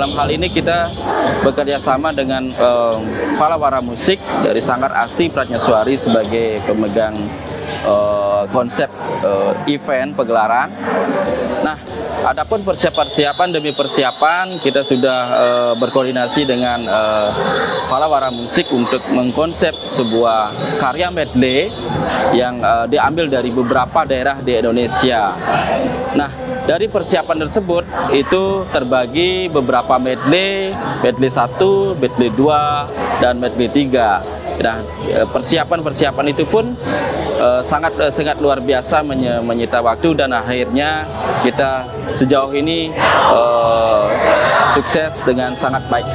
dalam hal ini kita bekerja sama dengan Palawara Musik dari Sanggar Asti Pratnyaswari sebagai pemegang konsep event pegelaran. Nah, adapun persiapan demi persiapan kita sudah berkoordinasi dengan Palawara Musik untuk mengkonsep sebuah karya medley yang diambil dari beberapa daerah di Indonesia. Nah, dari persiapan tersebut itu terbagi beberapa medley 1, medley 2, dan medley 3. Nah, persiapan itu pun sangat luar biasa menyita waktu, dan akhirnya kita sejauh ini sukses dengan sangat baik.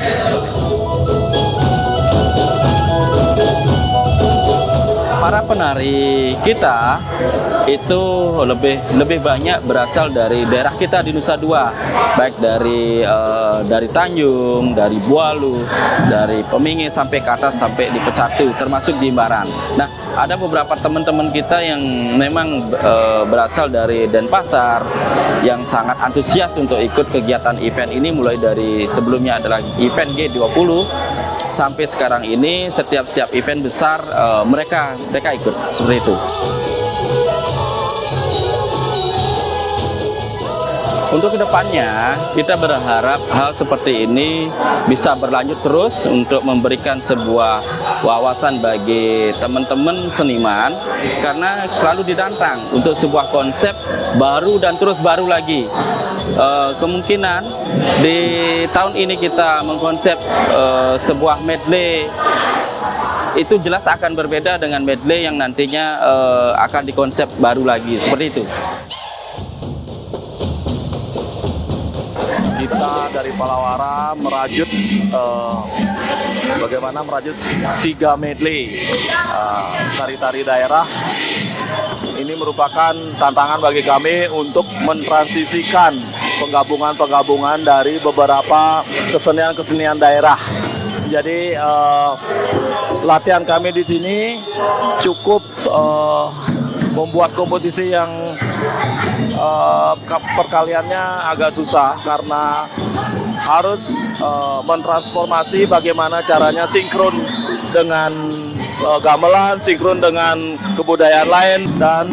Para penari kita itu lebih banyak berasal dari daerah kita di Nusa Dua, baik dari Tanjung, dari Bualu, dari Pemingi sampai ke atas sampai di Pecatu, termasuk Jimbaran. Nah, ada beberapa teman-teman kita yang memang berasal dari Denpasar yang sangat antusias untuk ikut kegiatan event ini, mulai dari sebelumnya adalah event G20 sampai sekarang ini setiap event besar mereka ikut seperti itu. Untuk kedepannya kita berharap hal seperti ini bisa berlanjut terus untuk memberikan sebuah wawasan bagi teman-teman seniman, karena selalu ditantang untuk sebuah konsep baru dan terus baru lagi. Kemungkinan di tahun ini kita mengkonsep sebuah medley itu jelas akan berbeda dengan medley yang nantinya akan dikonsep baru lagi, seperti itu. Kita dari Palawara merajut bagaimana merajut 3 medley tari-tari daerah. Ini merupakan tantangan bagi kami untuk mentransisikan penggabungan dari beberapa kesenian daerah. Jadi latihan kami di sini cukup membuat komposisi yang perkaliannya agak susah karena harus mentransformasi bagaimana caranya sinkron dengan gamelan, sinkron dengan kebudayaan lain, dan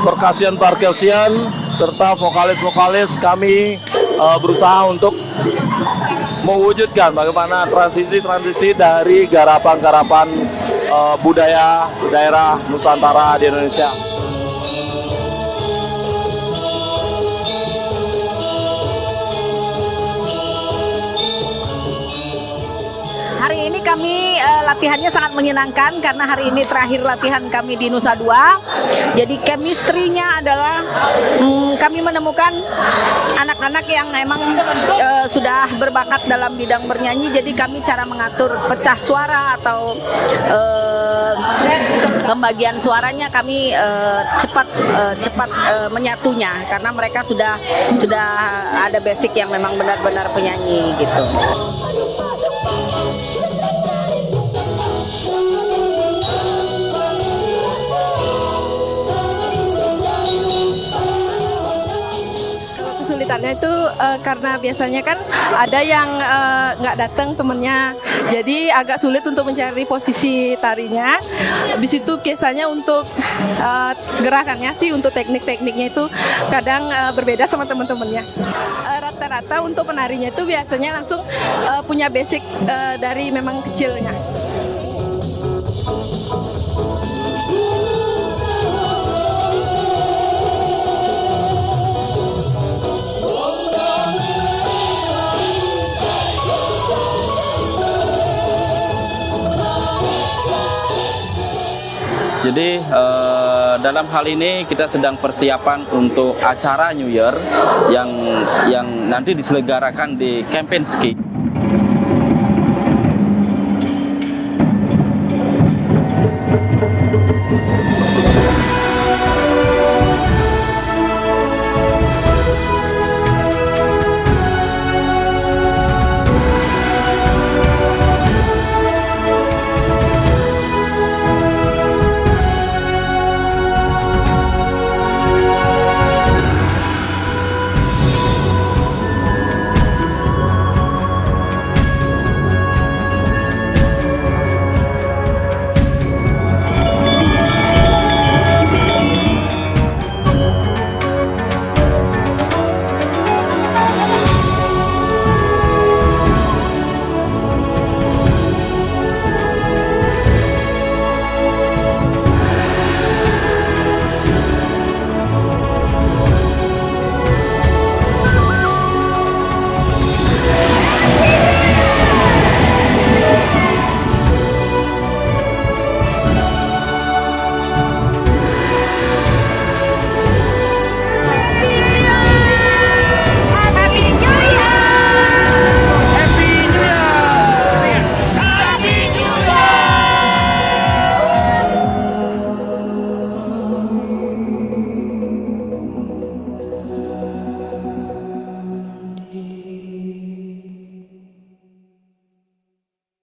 perkasian serta vokalis kami berusaha untuk mewujudkan bagaimana transisi dari garapan budaya daerah Nusantara di Indonesia. Hari ini kami latihannya sangat menyenangkan karena hari ini terakhir latihan kami di Nusa Dua. Jadi chemistry-nya adalah kami menemukan anak-anak yang emang sudah berbakat dalam bidang bernyanyi. Jadi kami cara mengatur pecah suara atau pembagian suaranya kami cepat menyatunya karena mereka sudah ada basic yang memang benar-benar penyanyi gitu. Kesulitannya itu karena biasanya kan ada yang nggak datang temennya, jadi agak sulit untuk mencari posisi tarinya. Habis itu biasanya untuk gerakannya sih, untuk tekniknya itu kadang berbeda sama teman-temannya. Rata-rata untuk penarinya itu biasanya langsung punya basic dari memang kecilnya. Jadi dalam hal ini kita sedang persiapan untuk acara New Year yang nanti diselenggarakan di Kempinski.